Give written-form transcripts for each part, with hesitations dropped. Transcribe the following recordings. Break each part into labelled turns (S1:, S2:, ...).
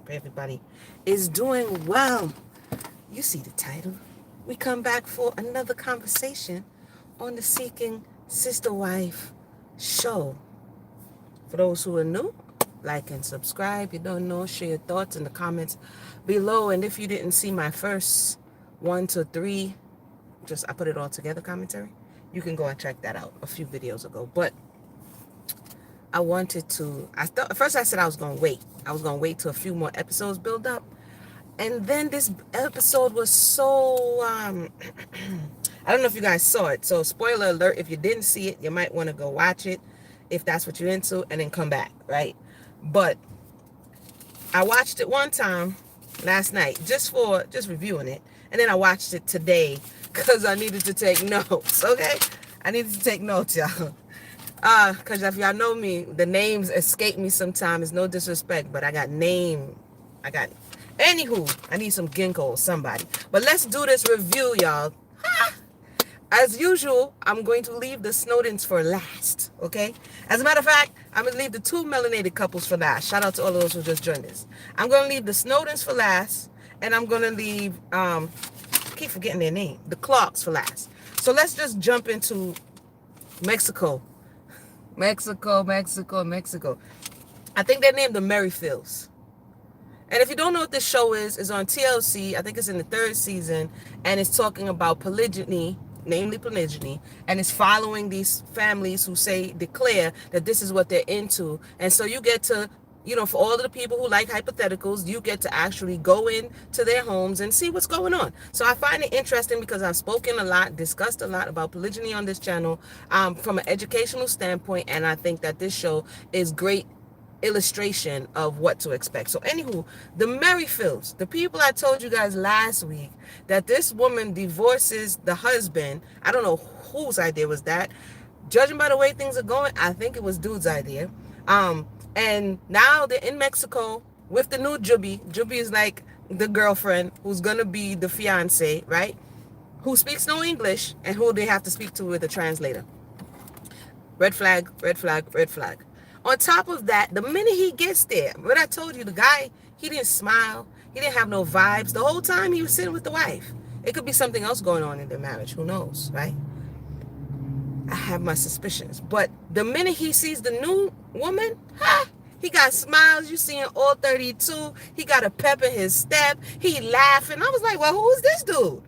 S1: Pray everybody is doing well. You see the title. We come back for another conversation on the Seeking Sister Wife show. For those who are new, like and subscribe. You don't know, share your thoughts in the comments below. And if you didn't see my first 1 to 3, I put it all together commentary, you can go and check that out a few videos ago. But I wanted to, at first I said I was going to wait. I was going to wait till a few more episodes build up. And then this episode was so, I don't know if you guys saw it. So spoiler alert, if you didn't see it, you might want to go watch it if that's what you're into and then come back, right? But I watched it one time last night just reviewing it. And then I watched it today because I needed to take notes, okay? I needed to take notes, y'all. Because if y'all know me, the names escape me sometimes. No disrespect, but I got anywho, I need some ginkgo or somebody. But let's do this review, y'all. As usual, I'm going to leave the Snowdens for last, okay? As a matter of fact, I'm going to leave the 2 melanated couples for last. Shout out to all of those who just joined us. I'm going to leave the Snowdens for last, and I'm going to leave, I keep forgetting their name, the Clarks for last. So let's just jump into Mexico. Mexico. I think they're named the Merrifields. And if you don't know what this show is, it's on TLC. I think it's in the 3rd season. And it's talking about polygyny, namely polygyny. And it's following these families who declare that this is what they're into. And so you get to, for all of the people who like hypotheticals, you get to actually go into their homes and see what's going on. So I find it interesting because I've spoken a lot, discussed a lot about polygyny on this channel from an educational standpoint. And I think that this show is great illustration of what to expect. So anywho, the Merrifields, the people I told you guys last week that this woman divorces the husband. I don't know whose idea was that. Judging by the way things are going, I think it was dude's idea. And now they're in Mexico with the new Juby. Juby is like the girlfriend who's gonna be the fiance, right? Who speaks no English and who they have to speak to with a translator. Red flag, red flag, red flag. On top of that, the minute he gets there, what I told you, the guy, he didn't smile. He didn't have no vibes. The whole time he was sitting with the wife. It could be something else going on in their marriage. Who knows, right? I have my suspicions. But the minute he sees the new woman, he got smiles. You seeing all 32. He got a pep in his step. He laughing. I was like, well, who is this dude?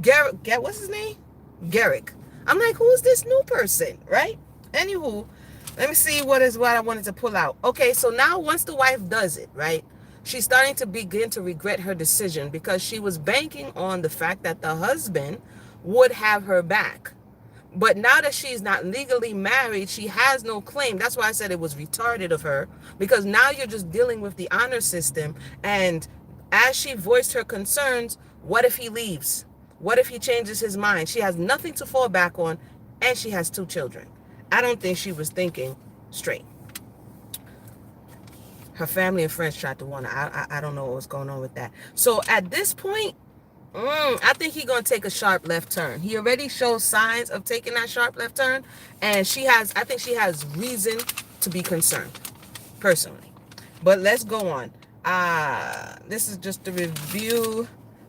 S1: Garrett, what's his name? Garrick. I'm like, who is this new person, right? Anywho, let me see what I wanted to pull out. Okay, so now once the wife does it, right, she's starting to begin to regret her decision because she was banking on the fact that the husband would have her back. But now that she's not legally married, she has no claim. That's why I said it was retarded of her, because now you're just dealing with the honor system. And as she voiced her concerns, what if he leaves? What if he changes his mind? She has nothing to fall back on, and she has 2 children. I don't think she was thinking straight. Her family and friends tried to warn her. I don't know what was going on with that. So at this point, I think he's going to take a sharp left turn. He already shows signs of taking that sharp left turn. And I think she has reason to be concerned, personally. But let's go on. This is just a review.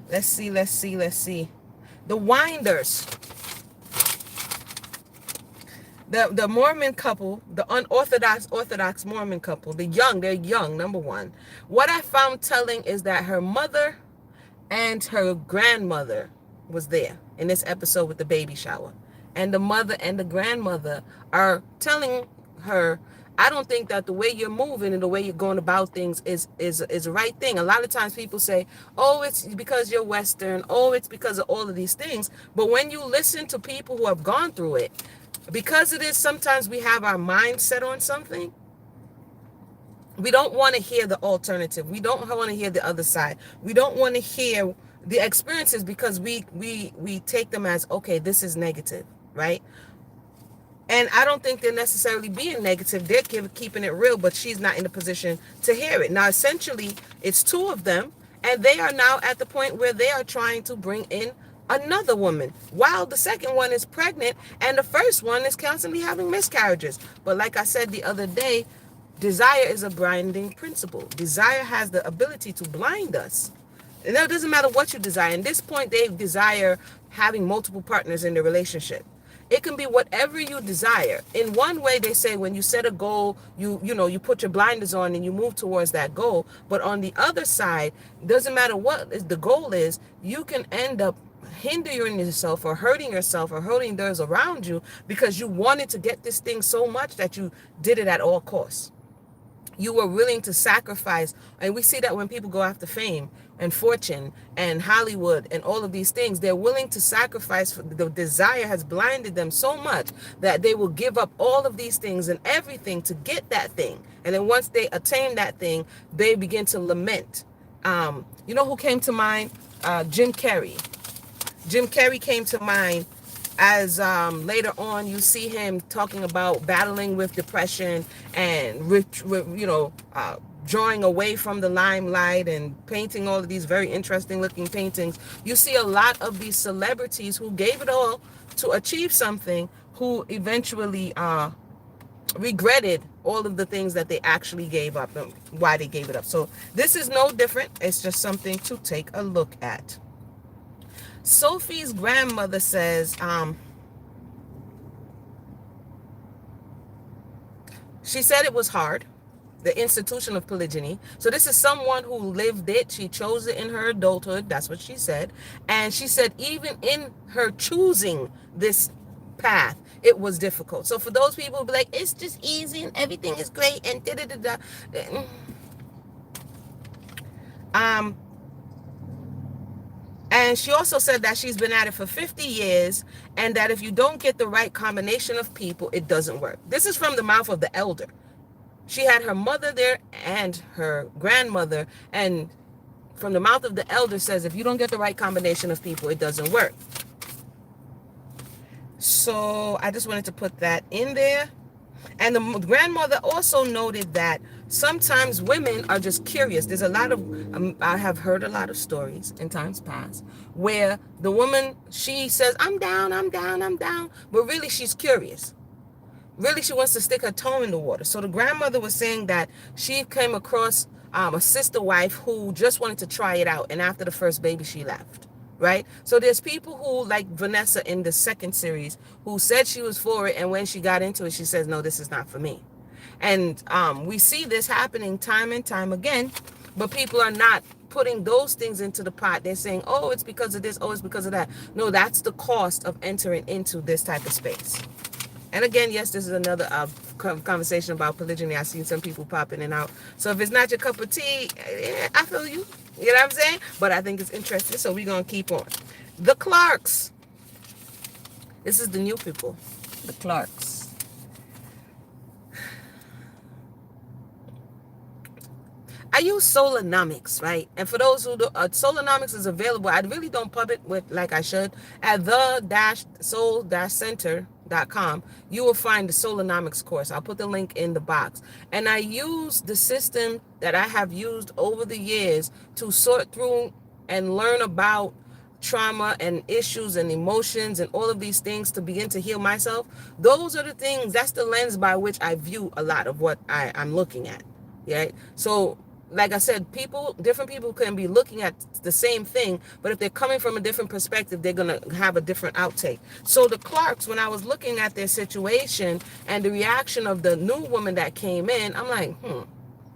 S1: Let's see. The Winders. The Mormon couple, the Orthodox Mormon couple, they're young, number one. What I found telling is that her mother and her grandmother was there in this episode with the baby shower. And the mother and the grandmother are telling her, I don't think that the way you're moving and the way you're going about things is the right thing. A lot of times people say, oh, it's because you're Western. Oh, it's because of all of these things. But when you listen to people who have gone through it, because it is sometimes we have our mind set on something, we don't want to hear the alternative. We don't want to hear the other side. We don't want to hear the experiences because we take them as, okay, this is negative, right? And I don't think they're necessarily being negative. They're keeping it real, but she's not in a position to hear it. Now, essentially, it's 2 of them, and they are now at the point where they are trying to bring in another woman while the second one is pregnant and the first one is constantly having miscarriages. But like I said the other day, Desire is a blinding principle. Desire has the ability to blind us. And it doesn't matter what you desire. At this point, they desire having multiple partners in the relationship. It can be whatever you desire. In one way, they say when you set a goal, you put your blinders on and you move towards that goal. But on the other side, doesn't matter what the goal is, you can end up hindering yourself or hurting those around you because you wanted to get this thing so much that you did it at all costs. You were willing to sacrifice. And we see that when people go after fame and fortune and Hollywood and all of these things, they're willing to sacrifice. The desire has blinded them so much that they will give up all of these things and everything to get that thing. And then once they attain that thing, they begin to lament. You know who came to mind? Jim Carrey. Jim Carrey came to mind as later on you see him talking about battling with depression and drawing away from the limelight and painting all of these very interesting looking paintings. You see a lot of these celebrities who gave it all to achieve something, who eventually regretted all of the things that they actually gave up and why they gave it up. So this is no different. It's just something to take a look at. Sophie's grandmother says, she said it was hard, the institution of polygyny. So this is someone who lived it. She chose it in her adulthood. That's what she said. And she said even in her choosing this path, it was difficult. So for those people who be like, it's just easy and everything is great and da-da-da-da. And she also said that she's been at it for 50 years and that if you don't get the right combination of people, it doesn't work. This is from the mouth of the elder. She had her mother there and her grandmother, and from the mouth of the elder says, if you don't get the right combination of people, it doesn't work. So I just wanted to put that in there. And the grandmother also noted that sometimes women are just curious. There's a lot of, I have heard a lot of stories in times past where the woman, she says, I'm down. But really she's curious. Really she wants to stick her toe in the water. So the grandmother was saying that she came across a sister wife who just wanted to try it out. And after the first baby, she left. Right? So there's people who, like Vanessa in the second series, who said she was for it, and when she got into it, she says, no, this is not for me. And we see this happening time and time again, but people are not putting those things into the pot. They're saying, oh, it's because of this, oh, it's because of that. No, that's the cost of entering into this type of space. And again, yes, this is another conversation about polygyny. I've seen some people pop in and out. So if it's not your cup of tea, I feel you. You know what I'm saying? But I think it's interesting, so we're going to keep on. The Clarks. This is the new people. The Clarks. I use Solonomics, right? And for those who do, Solonomics is available. I really don't pub it with like I should. At the-soul-center.com, you will find the Solonomics course. I'll put the link in the box. And I use the system that I have used over the years to sort through and learn about trauma and issues and emotions and all of these things to begin to heal myself. Those are the things, that's the lens by which I view a lot of what I'm looking at. Yeah. So like I said, different people can be looking at the same thing, but if they're coming from a different perspective, they're going to have a different outtake. So the Clarks, when I was looking at their situation and the reaction of the new woman that came in, I'm like,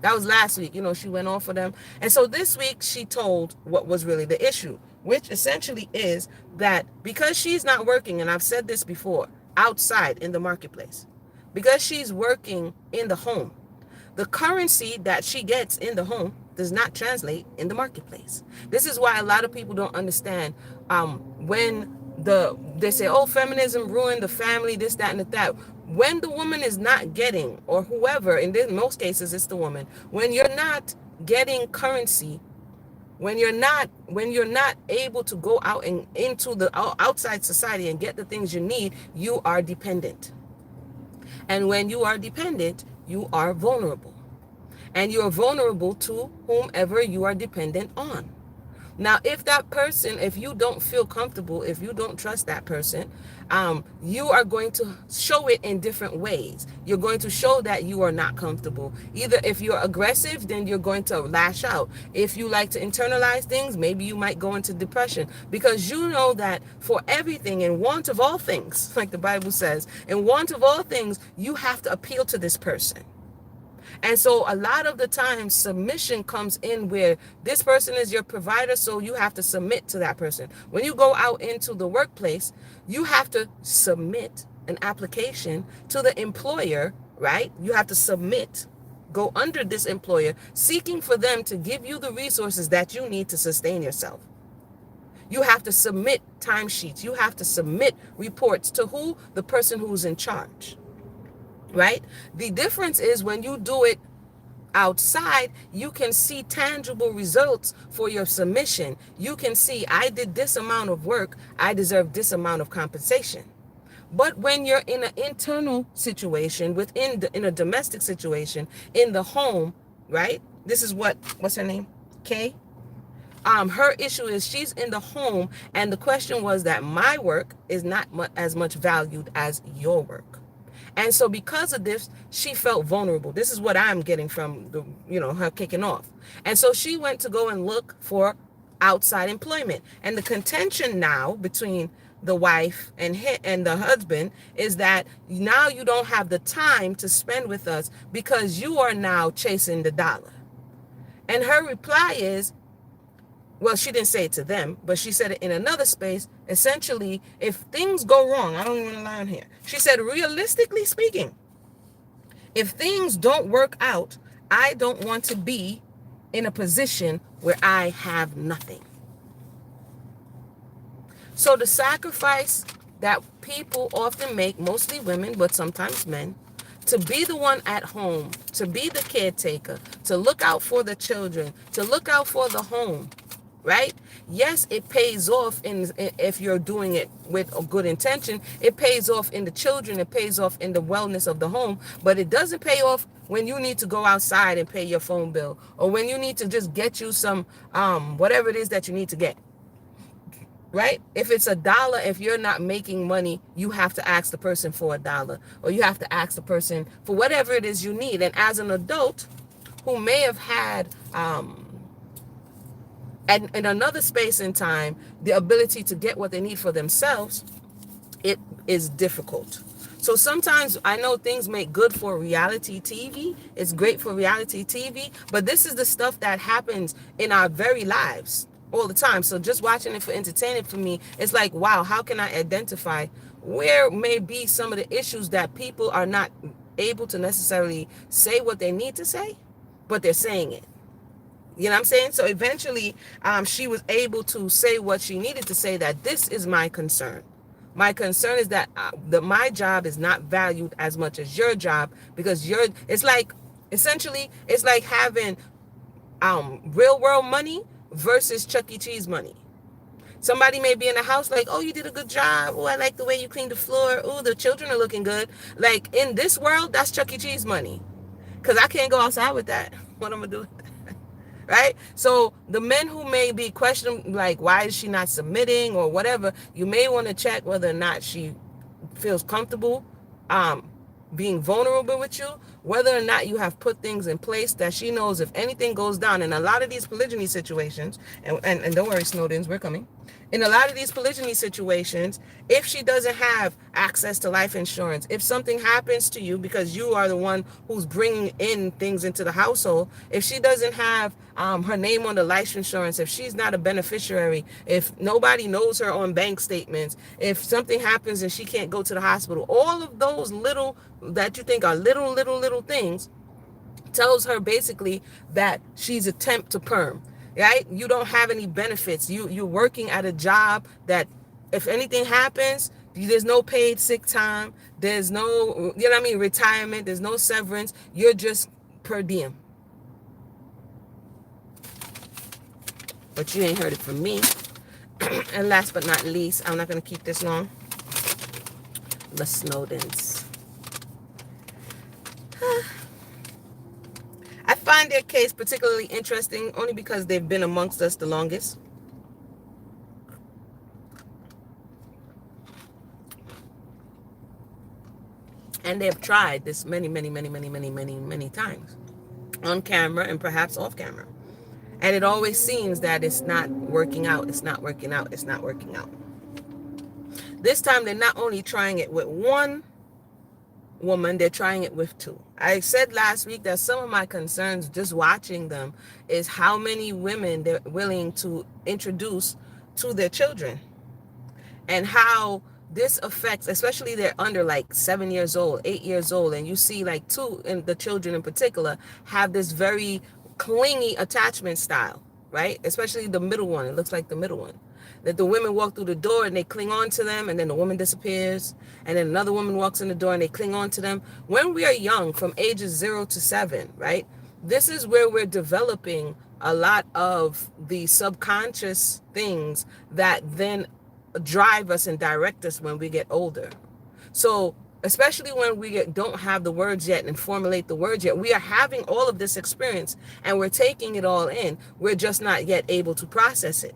S1: that was last week. She went on for them. And so this week she told what was really the issue, which essentially is that because she's not working, and I've said this before, outside in the marketplace, because she's working in the home, the currency that she gets in the home does not translate in the marketplace. This is why a lot of people don't understand when they say, oh, feminism ruined the family, this, that, and that. When the woman is not getting, or whoever, in most cases it's the woman, when you're not getting currency, when you're not able to go out and into the outside society and get the things you need, you are dependent. And when you are dependent, you are vulnerable. And you are vulnerable to whomever you are dependent on. Now, if that person, if you don't feel comfortable, if you don't trust that person, you are going to show it in different ways. You're going to show that you are not comfortable. Either if you're aggressive, then you're going to lash out. If you like to internalize things, maybe you might go into depression, because you know that for everything, in want of all things, like the Bible says, in want of all things, you have to appeal to this person. And so a lot of the time, submission comes in where this person is your provider, so you have to submit to that person. When you go out into the workplace, you have to submit an application to the employer, right? You have to submit, go under this employer, seeking for them to give you the resources that you need to sustain yourself. You have to submit timesheets. You have to submit reports to who? The person who's in charge. Right? The difference is when you do it outside, you can see tangible results for your submission. You can see, I did this amount of work, I deserve this amount of compensation. But when you're in an internal situation, in a domestic situation, in the home, right? This is what's her name? Kay? Her issue is she's in the home, and the question was that my work is not as much valued as your work. And so because of this, she felt vulnerable. This is what I'm getting from her kicking off. And so she went to go and look for outside employment. And the contention now between the wife and the husband is that now you don't have the time to spend with us because you are now chasing the dollar. And her reply is, well, she didn't say it to them, but she said it in another space. Essentially, if things go wrong, I don't even want to lie on here. She said, realistically speaking, if things don't work out, I don't want to be in a position where I have nothing. So the sacrifice that people often make, mostly women, but sometimes men, to be the one at home, to be the caretaker, to look out for the children, to look out for the home, right? Yes, it pays off if you're doing it with a good intention. It pays off in the children. It pays off in the wellness of the home. But it doesn't pay off when you need to go outside and pay your phone bill, or when you need to just get you some whatever it is that you need to get. Right? If it's $1, if you're not making money, you have to ask the person for $1, or you have to ask the person for whatever it is you need. And as an adult who may have had and in another space and time, the ability to get what they need for themselves, it is difficult. So sometimes I know things make good for reality TV. It's great for reality TV, but this is the stuff that happens in our very lives all the time. So just watching it for entertainment for me, it's like, wow, how can I identify where may be some of the issues that people are not able to necessarily say what they need to say, but they're saying it. You know what I'm saying? So eventually, she was able to say what she needed to say, that this is my concern. My concern is that my job is not valued as much as your job, because it's like having real world money versus Chuck E. Cheese money. Somebody may be in the house like, oh, you did a good job. Oh, I like the way you cleaned the floor. Oh, the children are looking good. Like, in this world, that's Chuck E. Cheese money. Because I can't go outside with that. What I'm going to do? Right? So the men who may be questioning, like, why is she not submitting or whatever, you may want to check whether or not she feels comfortable being vulnerable with you, whether or not you have put things in place that she knows if anything goes down. In a lot of these polygyny situations, and don't worry, Snowdens, we're coming. In a lot of these polygyny situations, if she doesn't have access to life insurance, if something happens to you because you are the one who's bringing in things into the household, if she doesn't have her name on the life insurance, if she's not a beneficiary, if nobody knows her on bank statements, if something happens and she can't go to the hospital, all of those little that you think are little things tells her basically that she's a temp to perm. Right? You don't have any benefits. You're working at a job that if anything happens, there's no paid sick time. There's no, retirement. There's no severance. You're just per diem. But you ain't heard it from me. And last but not least, I'm not going to keep this long. The Snowdens. I find their case particularly interesting only because they've been amongst us the longest. And they've tried this many times on camera and perhaps off camera. And it always seems that it's not working out. It's not working out. It's not working out. This time, they're not only trying it with one woman, they're trying it with two. I said last week that some of my concerns just watching them is how many women they're willing to introduce to their children, and how this affects, especially they're under like 7 years old, 8 years old, and you see like two, and the children in particular have this very clingy attachment style, right? Especially the middle one. It looks like the middle one, that the women walk through the door and they cling on to them, and then the woman disappears, and then another woman walks in the door and they cling on to them. When we are young, from ages 0 to 7, right, this is where we're developing a lot of the subconscious things that then drive us and direct us when we get older. So especially when we don't have the words yet and formulate the words yet, we are having all of this experience and we're taking it all in. We're just not yet able to process it.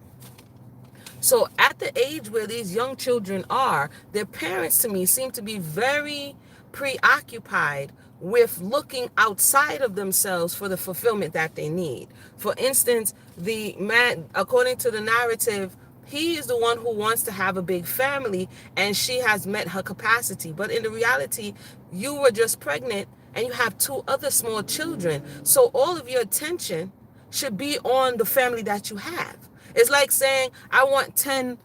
S1: So at the age where these young children are, their parents to me seem to be very preoccupied with looking outside of themselves for the fulfillment that they need. For instance, the man, according to the narrative, he is the one who wants to have a big family, and she has met her capacity. But in the reality, you were just pregnant and you have two other small children. So all of your attention should be on the family that you have. It's like saying, I want 10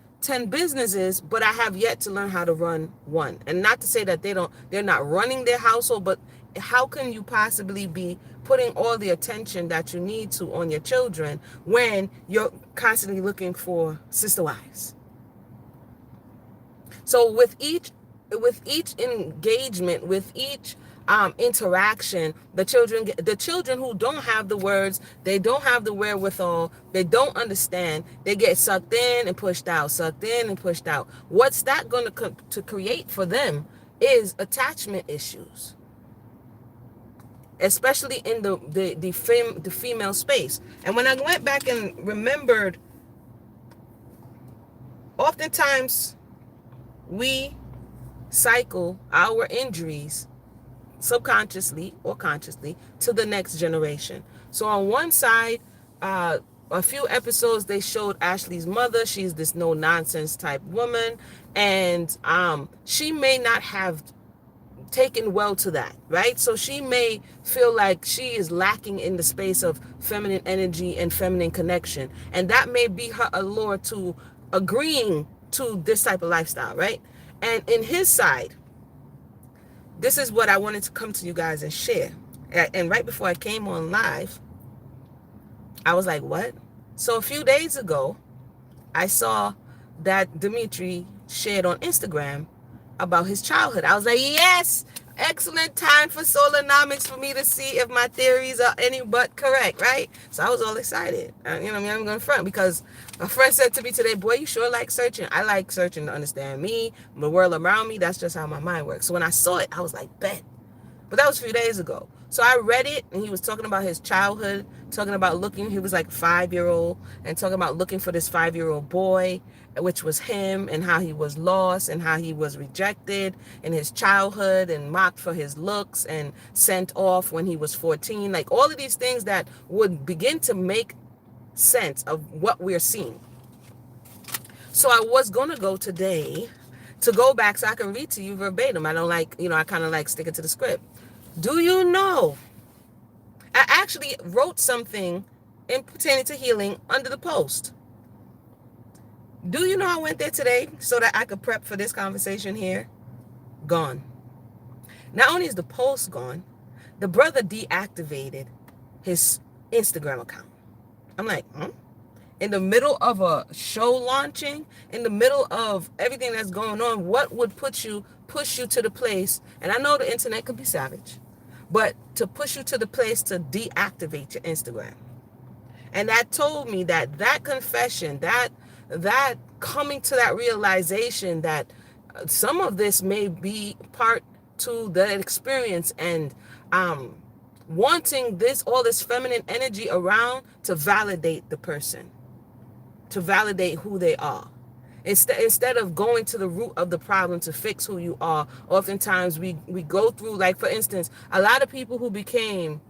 S1: businesses, but I have yet to learn how to run one. And not to say that they're not running their household, but how can you possibly be putting all the attention that you need to on your children when you're constantly looking for sister wives? So with each engagement, with each interaction, the children who don't have the words, they don't have the wherewithal, they don't understand, they get sucked in and pushed out, sucked in and pushed out. What's that going to create for them is attachment issues, especially in the female space. And when I went back and remembered, oftentimes we cycle our injuries subconsciously or consciously to the next generation. So on one side, a few episodes, they showed Ashley's mother. She's this no nonsense type woman, and she may not have taken well to that, right? So she may feel like she is lacking in the space of feminine energy and feminine connection, and that may be her allure to agreeing to this type of lifestyle, right? And in his side, this is what I wanted to come to you guys and share. And right before I came on live, I was like, what? So a few days ago, I saw that Dimitri shared on Instagram about his childhood. I was like, yes, excellent time for Solonomics for me to see if my theories are any but correct, right? So I was all excited. You know what I mean? I'm going to front because my friend said to me today, boy, you sure like searching. I like searching to understand me, the world around me. That's just how my mind works. So when I saw it, I was like, bet. But that was a few days ago. So I read it, and he was talking about his childhood, talking about he was like 5-year-old, and talking about looking for this 5-year-old boy, which was him, and how he was lost, and how he was rejected in his childhood, and mocked for his looks, and sent off when he was 14. Like all of these things that would begin to make sense of what we're seeing. So I was going to go today to go back so I can read to you verbatim. I don't like, I kind of like sticking to the script. Do you know, I actually wrote something pertaining to healing under the post. Do you know I went there today so that I could prep for this conversation here? Gone. Not only is the post gone, the brother deactivated his Instagram account. I'm like, in the middle of a show launching, in the middle of everything that's going on, what would push you to the place? And I know the internet could be savage, but to push you to the place to deactivate your Instagram. And that told me that confession, that coming to that realization that some of this may be part to the experience, and wanting all this feminine energy around to validate the person, to validate who they are. Instead of going to the root of the problem to fix who you are, oftentimes we go through, like for instance, a lot of people who became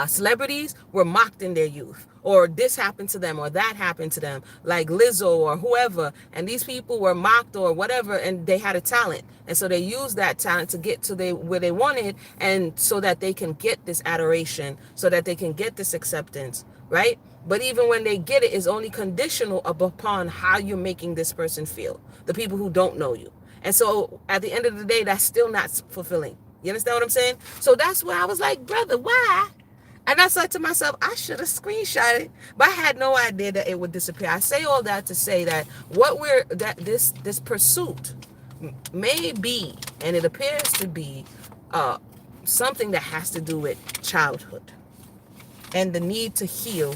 S1: celebrities were mocked in their youth, or this happened to them or that happened to them, like Lizzo or whoever, and these people were mocked or whatever, and they had a talent, and so they used that talent to get to where they wanted, and so that they can get this adoration, so that they can get this acceptance, right? But even when they get it, it's only conditional upon how you're making this person feel, the people who don't know you. And so at the end of the day, that's still not fulfilling. You understand what I'm saying? So that's where I was like, brother, why? And I said to myself, I should have screenshot it, but I had no idea that it would disappear. I say all that to say that this pursuit may be, and it appears to be, something that has to do with childhood and the need to heal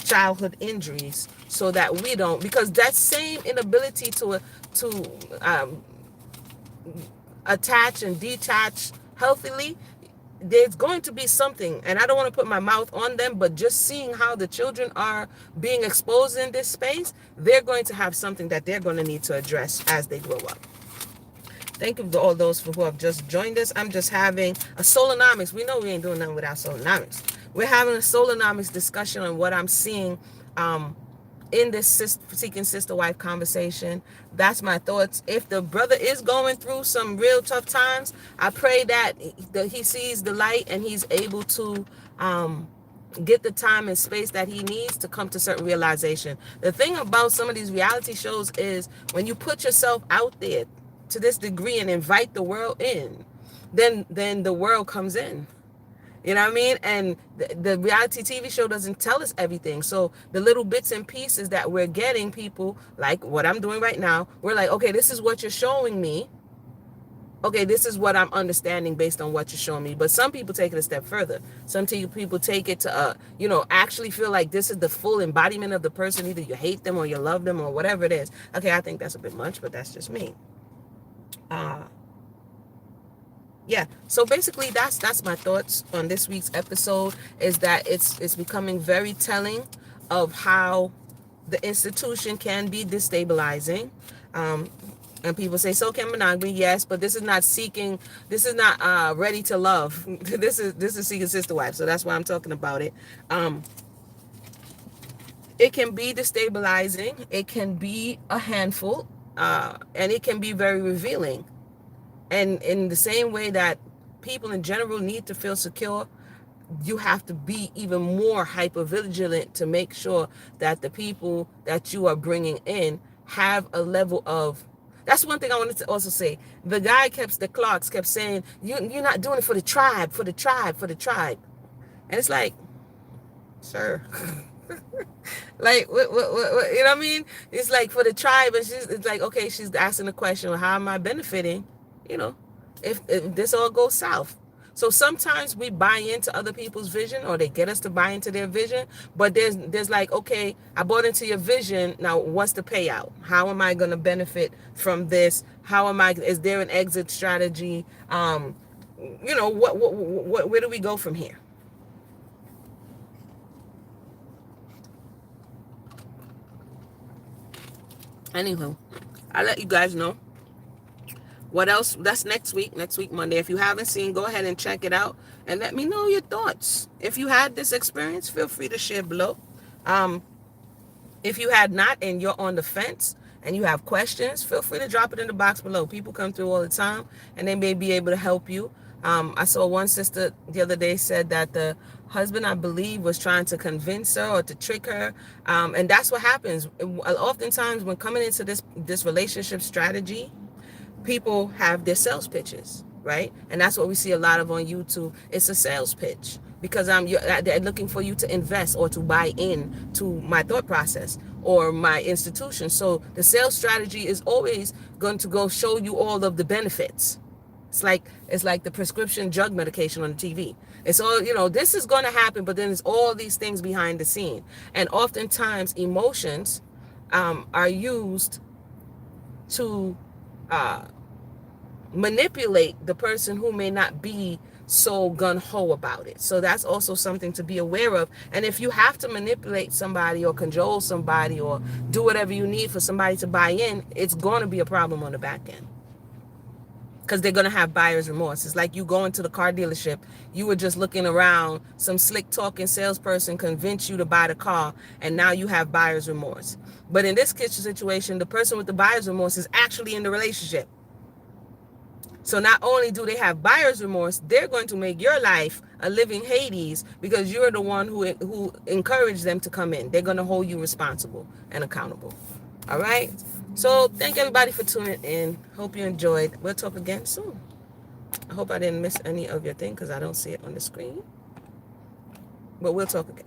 S1: childhood injuries, so that we don't, because that same inability to attach and detach healthily, there's going to be something, and I don't want to put my mouth on them, but just seeing how the children are being exposed in this space, they're going to have something that they're going to need to address as they grow up. Thank you to all those who have just joined us. I'm just having a Solonomics. We know we ain't doing nothing without Solonomics. We're having a Solonomics discussion on what I'm seeing in this seeking sister wife conversation. That's my thoughts. If the brother is going through some real tough times, I pray that he sees the light and he's able to get the time and space that he needs to come to certain realization. The thing about some of these reality shows is when you put yourself out there to this degree and invite the world in, then the world comes in. You know what I mean? And the reality TV show doesn't tell us everything. So the little bits and pieces that we're getting, people, like what I'm doing right now, we're like, okay, this is what you're showing me. Okay, this is what I'm understanding based on what you're showing me. But some people take it a step further. Some people take it to, actually feel like this is the full embodiment of the person. Either you hate them or you love them or whatever it is. Okay, I think that's a bit much, but that's just me. Yeah, so basically that's my thoughts on this week's episode, is that it's becoming very telling of how the institution can be destabilizing. And people say, so can monogamy. Yes, but this is not ready to love. This is seeking sister wife. So that's why I'm talking about it. It can be destabilizing. It can be a handful, and it can be very revealing. And in the same way that people in general need to feel secure, you have to be even more hyper vigilant to make sure that the people that you are bringing in have a level of. That's one thing I wanted to also say. The guy Clarks kept saying, you're not doing it for the tribe, for the tribe, for the tribe. And it's like, sir. Like, what, you know what I mean? It's like for the tribe, and it's like, okay, she's asking the question, well, how am I benefiting? If this all goes south. So sometimes we buy into other people's vision, or they get us to buy into their vision, but there's like, okay, I bought into your vision, now what's the payout? How am I going to benefit from this? Is there an exit strategy? Where do we go from here? Anywho, I'll let you guys know. What else? That's next week Monday. If you haven't seen, go ahead and check it out and let me know your thoughts. If you had this experience, feel free to share below. If you had not and you're on the fence and you have questions, feel free to drop it in the box below. People come through all the time and they may be able to help you. I saw one sister the other day said that the husband, I believe, was trying to convince her or to trick her. And that's what happens. Oftentimes when coming into this relationship strategy, people have their sales pitches, right? And that's what we see a lot of on YouTube. It's a sales pitch because they're looking for you to invest or to buy in to my thought process or my institution. So the sales strategy is always going to go show you all of the benefits. It's like the prescription drug medication on the TV. It's all, this is going to happen, but then there's all these things behind the scene. And oftentimes emotions are used to manipulate the person who may not be so gun-ho about it. So that's also something to be aware of. And if you have to manipulate somebody or cajole somebody or do whatever you need for somebody to buy in, it's going to be a problem on the back end, because they're going to have buyer's remorse. It's like you go into the car dealership, you were just looking around, some slick talking salesperson convinced you to buy the car, and now you have buyer's remorse. But in this kitchen situation, the person with the buyer's remorse is actually in the relationship. So not only do they have buyer's remorse, they're going to make your life a living Hades, because you're the one who encouraged them to come in. They're going to hold you responsible and accountable. All right? So thank everybody for tuning in. Hope you enjoyed. We'll talk again soon. I hope I didn't miss any of your thing, because I don't see it on the screen. But we'll talk again.